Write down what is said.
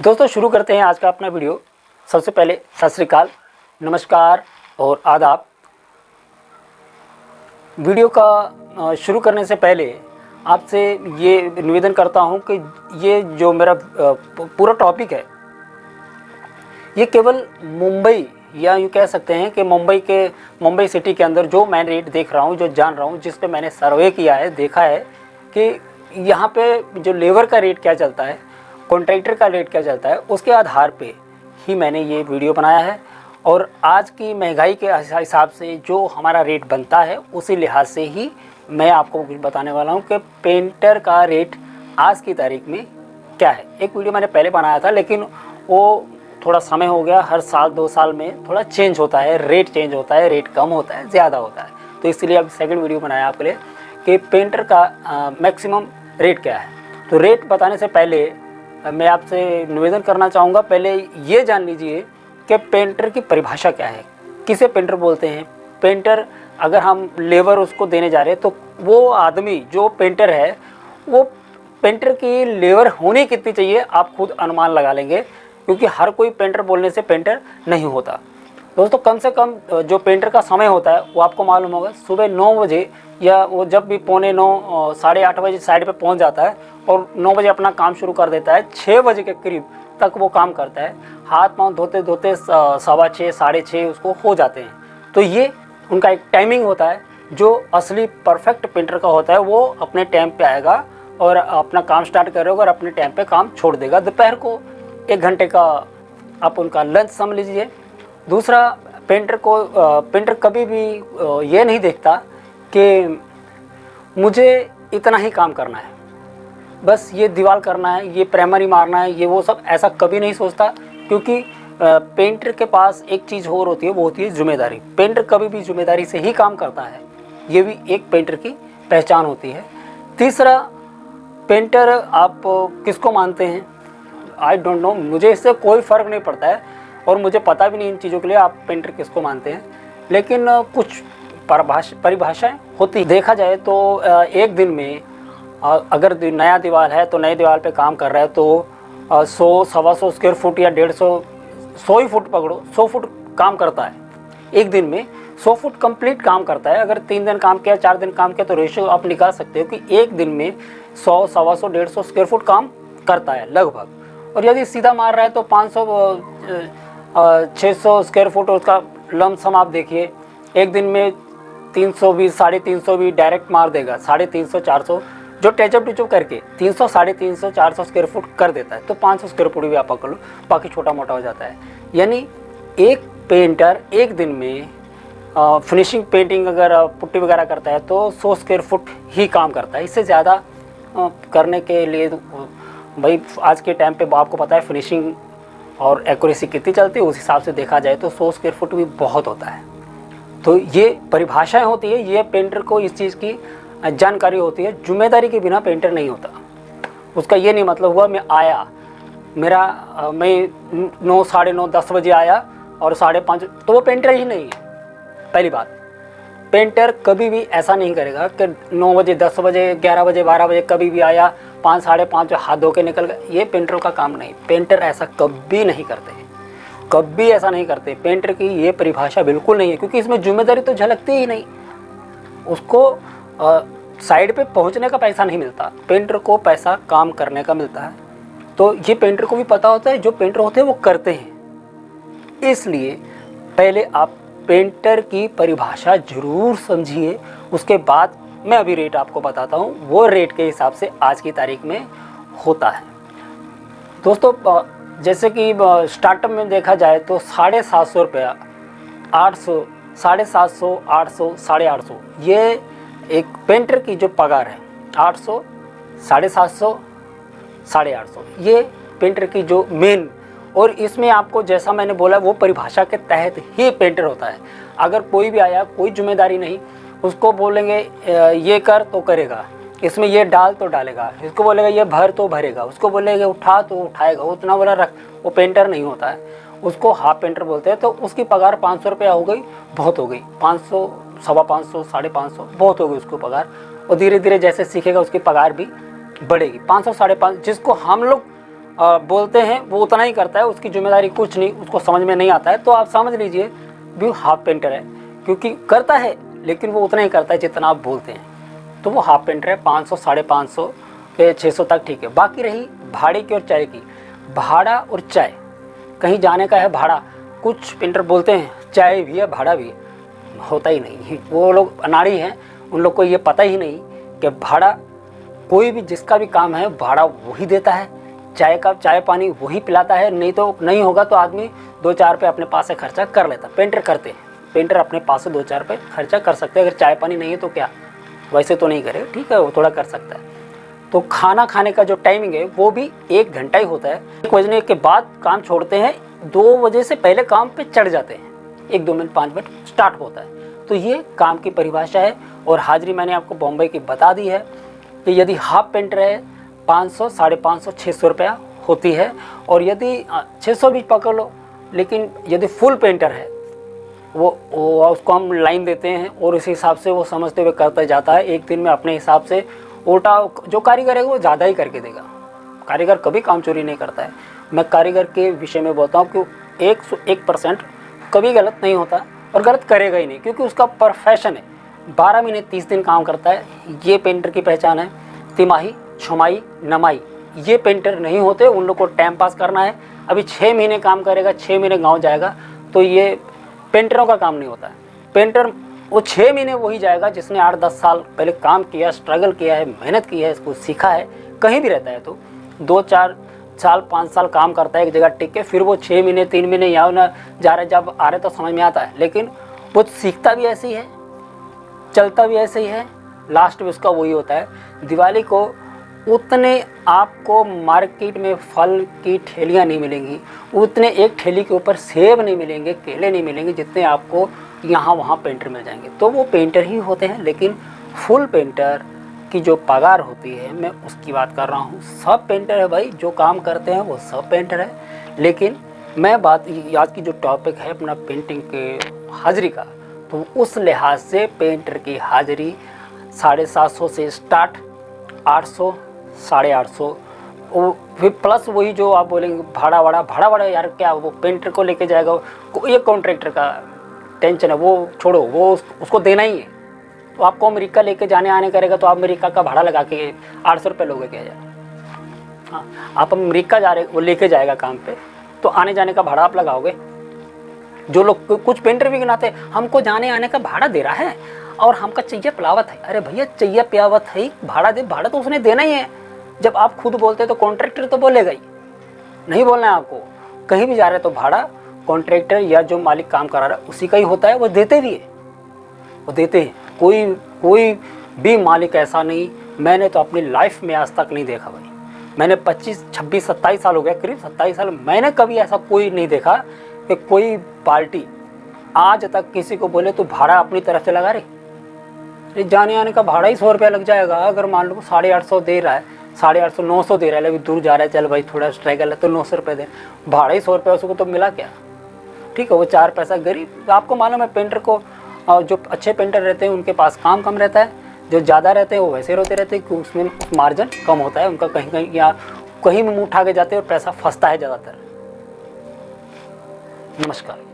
दोस्तों शुरू करते हैं आज का अपना वीडियो। सबसे पहले सत श्री अकाल, नमस्कार और आदाब। वीडियो का शुरू करने से पहले आपसे ये निवेदन करता हूं कि ये जो मेरा पूरा टॉपिक है ये केवल मुंबई या यूँ कह सकते हैं कि मुंबई सिटी के अंदर जो मैं रेट देख रहा हूँ, जो जान रहा हूँ, जिस पे मैंने सर्वे किया है, देखा है कि यहाँ पे जो लेबर का रेट क्या चलता है, कॉन्ट्रैक्टर का रेट क्या चलता है, उसके आधार पे ही मैंने ये वीडियो बनाया है। और आज की महंगाई के हिसाब से जो हमारा रेट बनता है उसी लिहाज से ही मैं आपको कुछ बताने वाला हूँ कि पेंटर का रेट आज की तारीख में क्या है। एक वीडियो मैंने पहले बनाया था लेकिन वो थोड़ा समय हो गया, हर साल 2 साल में थोड़ा चेंज होता है, रेट चेंज होता है, रेट कम होता है, ज़्यादा होता है। तो इसलिए अब सेकंड वीडियो बनाया आपके लिए कि पेंटर का मैक्सिमम रेट क्या है। तो रेट बताने से पहले मैं आपसे निवेदन करना चाहूँगा, पहले ये जान लीजिए कि पेंटर की परिभाषा क्या है, किसे पेंटर बोलते हैं। पेंटर अगर हम लेबर उसको देने जा रहे हैं तो वो आदमी जो पेंटर है वो पेंटर की लेबर होनी कितनी चाहिए आप खुद अनुमान लगा लेंगे, क्योंकि हर कोई पेंटर बोलने से पेंटर नहीं होता। दोस्तों कम से कम जो पेंटर का समय होता है वो आपको मालूम होगा, सुबह 9 बजे या वो जब भी 9:45 साढ़े 8 बजे साइड पे पहुंच जाता है और 9 बजे अपना काम शुरू कर देता है। 6 बजे के करीब तक वो काम करता है। हाथ पाँव धोते धोते 6:15 साढ़े 6 उसको हो जाते हैं। तो ये उनका एक टाइमिंग होता है। जो असली परफेक्ट पेंटर का होता है वो अपने टाइम पे आएगा और अपना काम स्टार्ट करेगा और अपने टाइम पे काम छोड़ देगा। दोपहर को 1 घंटे का आप उनका लंच समझ लीजिए। दूसरा, पेंटर कभी भी ये नहीं देखता कि मुझे इतना ही काम करना है, बस ये दीवार करना है, ये प्राइमरी मारना है, ये वो सब ऐसा कभी नहीं सोचता। क्योंकि पेंटर के पास एक चीज़ और होती है, वो होती है जिम्मेदारी। पेंटर कभी भी जिम्मेदारी से ही काम करता है, ये भी एक पेंटर की पहचान होती है। तीसरा, पेंटर आप किसको मानते हैं आई डोंट नो, मुझे इससे कोई फ़र्क नहीं पड़ता है और मुझे पता भी नहीं इन चीज़ों के लिए आप पेंटर किसको मानते हैं। लेकिन कुछ परिभाषाएं होती देखा जाए तो एक दिन में अगर नया दीवार है तो नए दीवार पे काम कर रहा है तो 100 सवा 100 स्क्वायर फुट या 150 100 ही फुट पकड़ो, 100 फुट काम करता है एक दिन में। 100 फुट कंप्लीट काम करता है। अगर 3 दिन काम किया, 4 दिन काम किया तो रेशियो आप निकाल सकते हो कि एक दिन में 100 सवा 100 150 स्क्वायर फुट काम करता है लगभग। और यदि सीधा मार रहा है तो 500 600 स्क्वायर फुट उसका लमसम आप देखिए। एक दिन में 320 350 भी डायरेक्ट मार देगा, 350 400 जो टचअप टिचअप करके 300 350 400 स्क्वायर फुट कर देता है। तो 500 स्क्वायर फुट भी आप पकड़ लो, बाकी छोटा मोटा हो जाता है। यानी एक पेंटर एक दिन में फिनिशिंग पेंटिंग अगर पुट्टी वगैरह करता है तो 100 स्क्वायर फुट ही काम करता है। इससे ज़्यादा करने के लिए भाई आज के टाइम पे आपको पता है फिनिशिंग और एक्यूरेसी कितनी चलती है, उस हिसाब से देखा जाए तो 100 स्क्वायर फुट भी बहुत होता है। तो ये परिभाषाएं होती है, ये पेंटर को इस चीज़ की जानकारी होती है। जिम्मेदारी के बिना पेंटर नहीं होता। उसका ये नहीं मतलब हुआ मैं आया, मैं 9 साढ़े 9 10 बजे आया और 5:30 तो वो पेंटर ही नहीं है। पहली बात, पेंटर कभी भी ऐसा नहीं करेगा कि 9 बजे 10 बजे 11 बजे 12 बजे कभी भी आया, 5 साढ़े 5 हाथ धो के निकल गया। ये पेंटर का काम नहीं। पेंटर ऐसा कभी नहीं करते, कभी ऐसा नहीं करते। पेंटर की ये परिभाषा बिल्कुल नहीं है, क्योंकि इसमें जिम्मेदारी तो झलकती ही नहीं। उसको साइड पे पहुंचने का पैसा नहीं मिलता, पेंटर को पैसा काम करने का मिलता है। तो ये पेंटर को भी पता होता है, जो पेंटर होते हैं वो करते हैं। इसलिए पहले आप पेंटर की परिभाषा जरूर समझिए, उसके बाद मैं अभी रेट आपको बताता हूँ। वो रेट के हिसाब से आज की तारीख में होता है। दोस्तों जैसे कि स्टार्टअप में देखा जाए तो 750 रुपया, 800, 750, 800, 850 ये एक पेंटर की जो पगार है। 800, 750, 850 ये पेंटर की जो मेन। और इसमें आपको जैसा मैंने बोला वो परिभाषा के तहत ही पेंटर होता है। अगर कोई भी आया, कोई जिम्मेदारी नहीं, उसको बोलेंगे ये कर तो करेगा, इसमें ये डाल तो डालेगा, इसको बोलेगा ये भर तो भरेगा, उसको बोलेगा उठा तो उठाएगा, उतना बोला रख, वो पेंटर नहीं होता है। उसको हाफ पेंटर बोलते हैं। तो उसकी पगार 500 रुपया हो गई, बहुत हो गई। 500, 550, 550 बहुत हो गई उसको पगार। और धीरे धीरे जैसे सीखेगा उसकी पगार भी बढ़ेगी। 500, 550 जिसको हम लोग बोलते हैं वो उतना ही करता है, उसकी जिम्मेदारी कुछ नहीं, उसको समझ में नहीं आता है, तो आप समझ लीजिए भी हाफ पेंटर है, क्योंकि करता है लेकिन वो उतना ही करता है जितना आप बोलते हैं, तो वो हाफ पेंटर है। 500, 550 के 600 तक ठीक है। बाकी रही भाड़े की और चाय की, भाड़ा और चाय, कहीं जाने का है भाड़ा, कुछ पेंटर बोलते हैं चाय भी है भाड़ा भी है, होता ही नहीं। वो लोग अनाड़ी हैं, उन लोग को ये पता ही नहीं कि भाड़ा कोई भी जिसका भी काम है भाड़ा वही देता है, चाय का चाय पानी वही पिलाता है, नहीं तो नहीं होगा तो आदमी 2-4 रुपये अपने पास से खर्चा कर लेता। पेंटर करते हैं, पेंटर अपने पास से 2-4 रुपये खर्चा कर सकते हैं, अगर चाय पानी नहीं है तो क्या, वैसे तो नहीं करे, ठीक है वो थोड़ा कर सकता है। तो खाना खाने का जो टाइमिंग है वो भी 1 घंटा ही होता है। 1 बजने के बाद काम छोड़ते हैं, 2 बजे से पहले काम पे चढ़ जाते हैं, 1-2 मिनट 5 मिनट स्टार्ट होता है। तो ये काम की परिभाषा है। और हाजिरी मैंने आपको बॉम्बे की बता दी है कि यदि हाफ पेंटर है 500, 550, 600 रुपया होती है, और यदि 600 भी पकड़ लो, लेकिन यदि फुल पेंटर है वो उसको हम लाइन देते हैं और उस हिसाब से वो समझते हुए करता जाता है। एक दिन में अपने हिसाब से उल्टा जो कारीगर है वो ज़्यादा ही करके देगा। कारीगर कभी काम चोरी नहीं करता है। मैं कारीगर के विषय में बोलता हूँ कि 101% कभी गलत नहीं होता और गलत करेगा ही नहीं, क्योंकि उसका प्रोफेशन है। 12 महीने 30 दिन काम करता है, ये पेंटर की पहचान है। तिमाही, छमाही, नमाही ये पेंटर नहीं होते, उन लोग को टाइम पास करना है। अभी 6 महीने काम करेगा, 6 महीने गाँव जाएगा, तो ये पेंटरों का काम नहीं होता है। पेंटर वो 6 महीने वही जाएगा जिसने 8-10 साल पहले काम किया, स्ट्रगल किया है, मेहनत की है, इसको सीखा है, कहीं भी रहता है तो 2-4 साल 5 साल काम करता है एक जगह टिक के, फिर वो 6 महीने 3 महीने यहाँ ना जा रहे, जब आ रहे तो समझ में आता है, लेकिन वो सीखता भी ऐसे ही है, चलता भी ऐसे ही है, लास्ट में उसका वही होता है। दिवाली को उतने आपको मार्केट में फल की ठेलियाँ नहीं मिलेंगी, उतने एक ठेली के ऊपर सेब नहीं मिलेंगे, केले नहीं मिलेंगे जितने आपको यहाँ वहाँ पेंटर मिल जाएंगे। तो वो पेंटर ही होते हैं, लेकिन फुल पेंटर की जो पगार होती है मैं उसकी बात कर रहा हूँ। सब पेंटर है भाई, जो काम करते हैं वो सब पेंटर है, लेकिन मैं बात आज की जो टॉपिक है अपना पेंटिंग के हाजिरी का, तो उस लिहाज से पेंटर की हाजिरी 750 से स्टार्ट, 800, 850, फिर प्लस वही जो आप बोलेंगे भाड़ा वाड़ा यार क्या, वो पेंटर को लेके जाएगा, ये कॉन्ट्रैक्टर का टेंशन है, वो छोड़ो, वो उसको देना ही है। तो आपको अमेरिका लेके जाने आने करेगा तो आप अमेरिका का भाड़ा लगा के 800 रुपये लोगे क्या यार। हाँ, आप अमेरिका जा रहे, वो लेके जाएगा काम पे, तो आने जाने का भाड़ा आप लगाओगे। जो लोग कुछ पेंटर भी गिनाते हमको जाने आने का भाड़ा दे रहा है और हमका चाहिए पिलावत है। अरे भैया चाहिए पिलावत है, भाड़ा दे, भाड़ा तो उसने देना ही है। जब आप खुद बोलते तो कॉन्ट्रैक्टर तो बोलेगा ही, नहीं बोलना है आपको। कहीं भी जा रहे तो भाड़ा कॉन्ट्रैक्टर या जो मालिक काम करा रहा है उसी का ही होता है, वो देते भी है, वो देते हैं। कोई भी मालिक ऐसा नहीं, मैंने तो अपनी लाइफ में आज तक नहीं देखा भाई। मैंने 25, 26, 27 साल हो गया, करीब 27 साल, मैंने कभी ऐसा कोई नहीं देखा कि कोई पार्टी आज तक किसी को बोले तो भाड़ा अपनी तरफ से लगा रही। जाने आने का भाड़ा ही 100 रुपया लग जाएगा। अगर मान लो 850 दे रहा है, 850, 900 दे रहा है, लेकिन दूर जा रहा है, चल भाई थोड़ा स्ट्रगल है तो 900 रुपये दे, भाड़ा ही 100 रुपये, उसको तो मिला क्या। ठीक है, वो 4 पैसा गरीब। आपको मालूम है पेंटर को, जो अच्छे पेंटर रहते हैं उनके पास काम कम रहता है, जो ज़्यादा रहते हैं वो वैसे रोते रहते हैं कि उसमें मार्जिन कम होता है उनका, कहीं या कहीं में मुँह उठा के जाते हैं और पैसा फंसता है ज़्यादातर। नमस्कार।